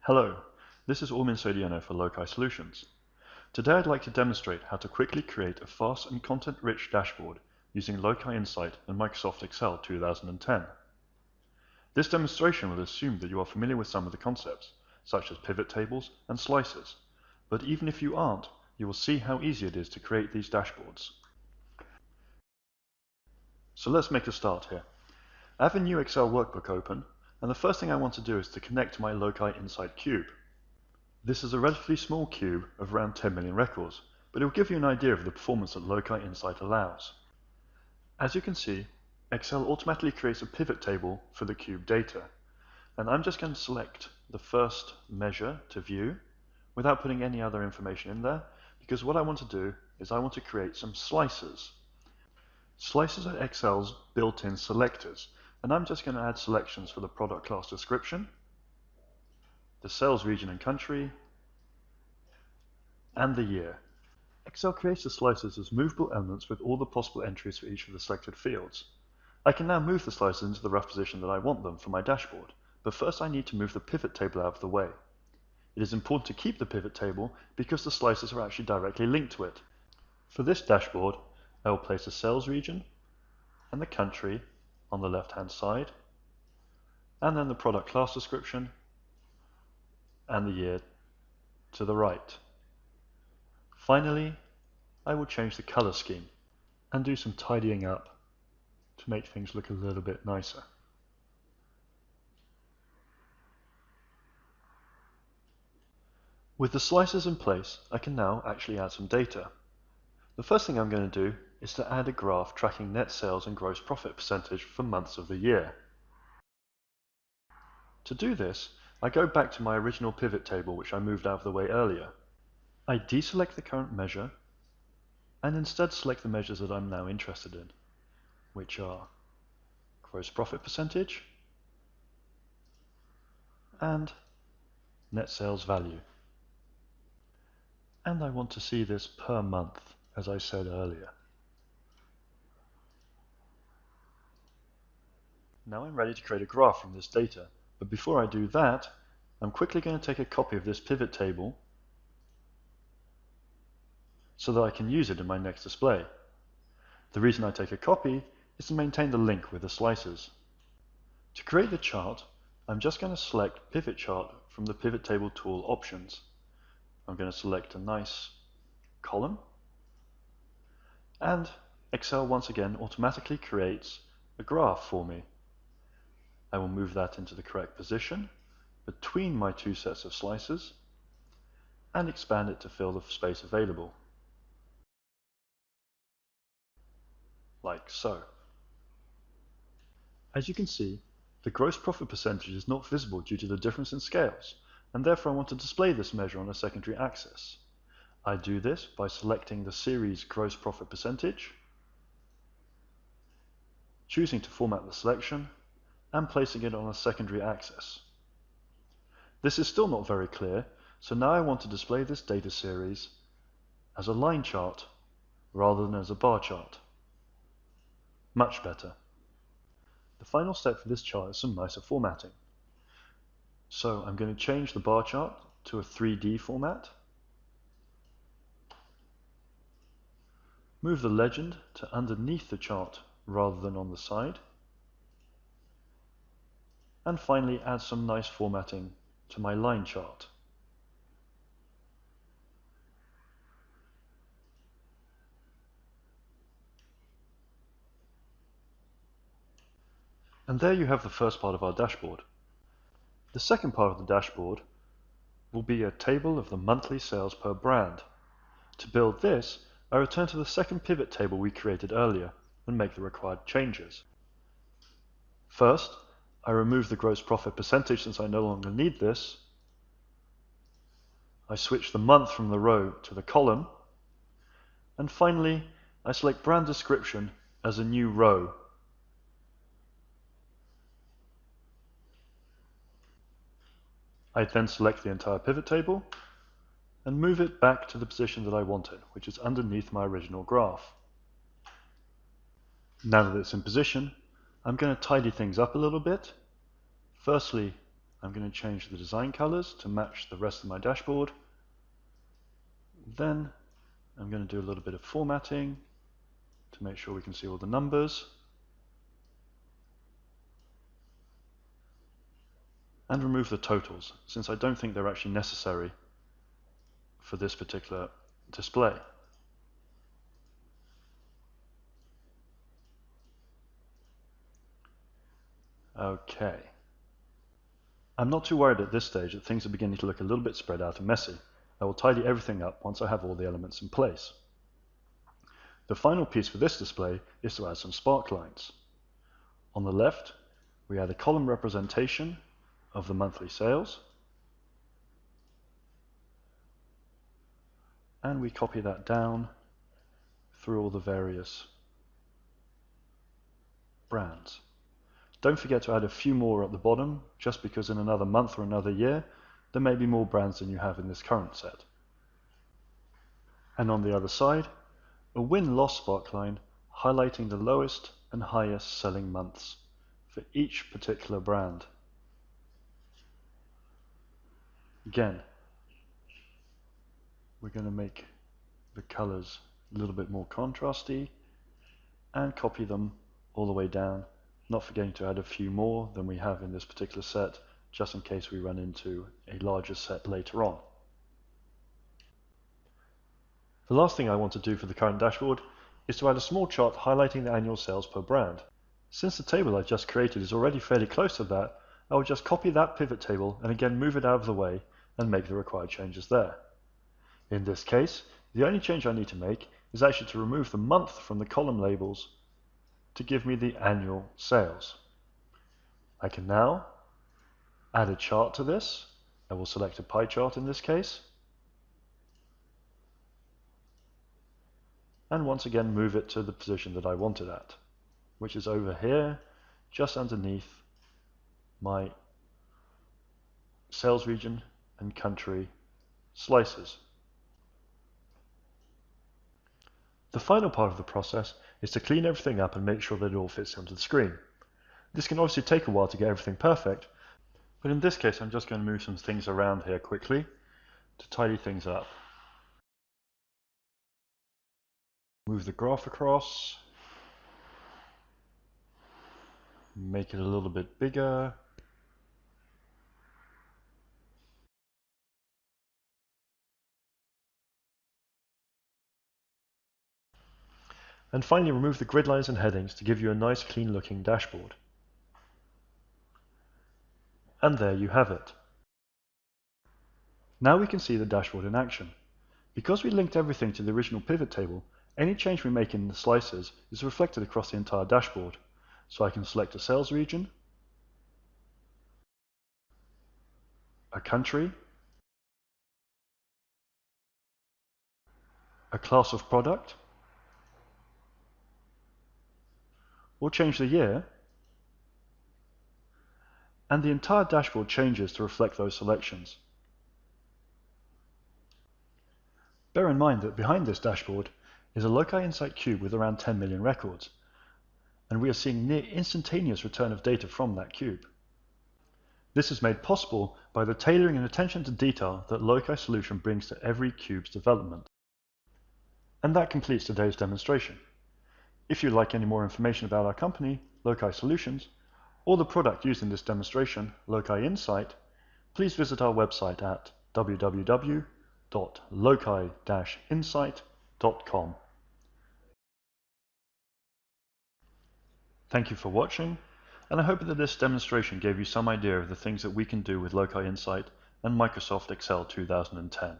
Hello, this is Ormin Sodiano for Loci Solutions. Today I'd like to demonstrate how to quickly create a fast and content-rich dashboard using Loci Insight and Microsoft Excel 2010. This demonstration will assume that you are familiar with some of the concepts, such as pivot tables and slices, but even if you aren't, you will see how easy it is to create these dashboards. So let's make a start here. I have a new Excel workbook open, and the first thing I want to do is to connect to my Loci Insight cube. This is a relatively small cube of around 10 million records, but it will give you an idea of the performance that Loci Insight allows. As you can see, Excel automatically creates a pivot table for the cube data, and I'm just going to select the first measure to view without putting any other information in there, because what I want to do is I want to create some slices. Slices are Excel's built-in selectors, and I'm just going to add selections for the product class description, the sales region and country, and the year. Excel creates the slices as movable elements with all the possible entries for each of the selected fields. I can now move the slices into the rough position that I want them for my dashboard, but first I need to move the pivot table out of the way. It is important to keep the pivot table because the slices are actually directly linked to it. For this dashboard, I will place the sales region and the country on the left-hand side, and then the product class description and the year to the right. Finally, I will change the color scheme and do some tidying up to make things look a little bit nicer. With the slices in place, I can now actually add some data. The first thing I'm going to do is to add a graph tracking net sales and gross profit percentage for months of the year. To do this, I go back to my original pivot table which I moved out of the way earlier. I deselect the current measure and instead select the measures that I'm now interested in, which are gross profit percentage and net sales value. And I want to see this per month, as I said earlier. Now I'm ready to create a graph from this data, but before I do that, I'm quickly going to take a copy of this pivot table so that I can use it in my next display. The reason I take a copy is to maintain the link with the slices. To create the chart, I'm just going to select Pivot Chart from the Pivot Table tool options. I'm going to select a nice column, and Excel once again automatically creates a graph for me. I will move that into the correct position between my two sets of slices and expand it to fill the space available, like so. As you can see, the gross profit percentage is not visible due to the difference in scales, and therefore I want to display this measure on a secondary axis. I do this by selecting the series gross profit percentage, choosing to format the selection, and placing it on a secondary axis. This is still not very clear, so now I want to display this data series as a line chart rather than as a bar chart. Much better. The final step for this chart is some nicer formatting. So I'm going to change the bar chart to a 3D format, move the legend to underneath the chart rather than on the side, and finally add some nice formatting to my line chart. And there you have the first part of our dashboard. The second part of the dashboard will be a table of the monthly sales per brand. To build this, I return to the second pivot table we created earlier and make the required changes. First, I remove the gross profit percentage since I no longer need this. I switch the month from the row to the column. And finally, I select brand description as a new row. I then select the entire pivot table and move it back to the position that I wanted, which is underneath my original graph. Now that it's in position, I'm going to tidy things up a little bit. Firstly, I'm going to change the design colors to match the rest of my dashboard. Then I'm going to do a little bit of formatting to make sure we can see all the numbers. And remove the totals, since I don't think they're actually necessary for this particular display. Okay. I'm not too worried at this stage that things are beginning to look a little bit spread out and messy. I will tidy everything up once I have all the elements in place. The final piece for this display is to add some spark lines. On the left, we add a column representation of the monthly sales, and we copy that down through all the various brands. Don't forget to add a few more at the bottom, just because in another month or another year, there may be more brands than you have in this current set. And on the other side, a win-loss spark line highlighting the lowest and highest selling months for each particular brand. Again, we're going to make the colors a little bit more contrasty and copy them all the way down, not forgetting to add a few more than we have in this particular set, just in case we run into a larger set later on. The last thing I want to do for the current dashboard is to add a small chart highlighting the annual sales per brand. Since the table I just created is already fairly close to that, I will just copy that pivot table and again move it out of the way and make the required changes there. In this case, the only change I need to make is actually to remove the month from the column labels to give me the annual sales. I can now add a chart to this. I will select a pie chart in this case, and once again move it to the position that I want it at, which is over here, just underneath my sales region and country slices. The final part of the process is to clean everything up and make sure that it all fits onto the screen. This can obviously take a while to get everything perfect, but in this case I'm just going to move some things around here quickly to tidy things up. Move the graph across, make it a little bit bigger, and finally remove the grid lines and headings to give you a nice clean looking dashboard. And there you have it. Now we can see the dashboard in action. Because we linked everything to the original pivot table, any change we make in the slices is reflected across the entire dashboard. So I can select a sales region, a country, a class of product, or change the year, and the entire dashboard changes to reflect those selections. Bear in mind that behind this dashboard is a Loci Insight cube with around 10 million records, and we are seeing near instantaneous return of data from that cube. This is made possible by the tailoring and attention to detail that Loci Solution brings to every cube's development. And that completes today's demonstration. If you'd like any more information about our company, Loci Solutions, or the product used in this demonstration, Loci Insight, please visit our website at www.loci-insight.com. Thank you for watching, and I hope that this demonstration gave you some idea of the things that we can do with Loci Insight and Microsoft Excel 2010.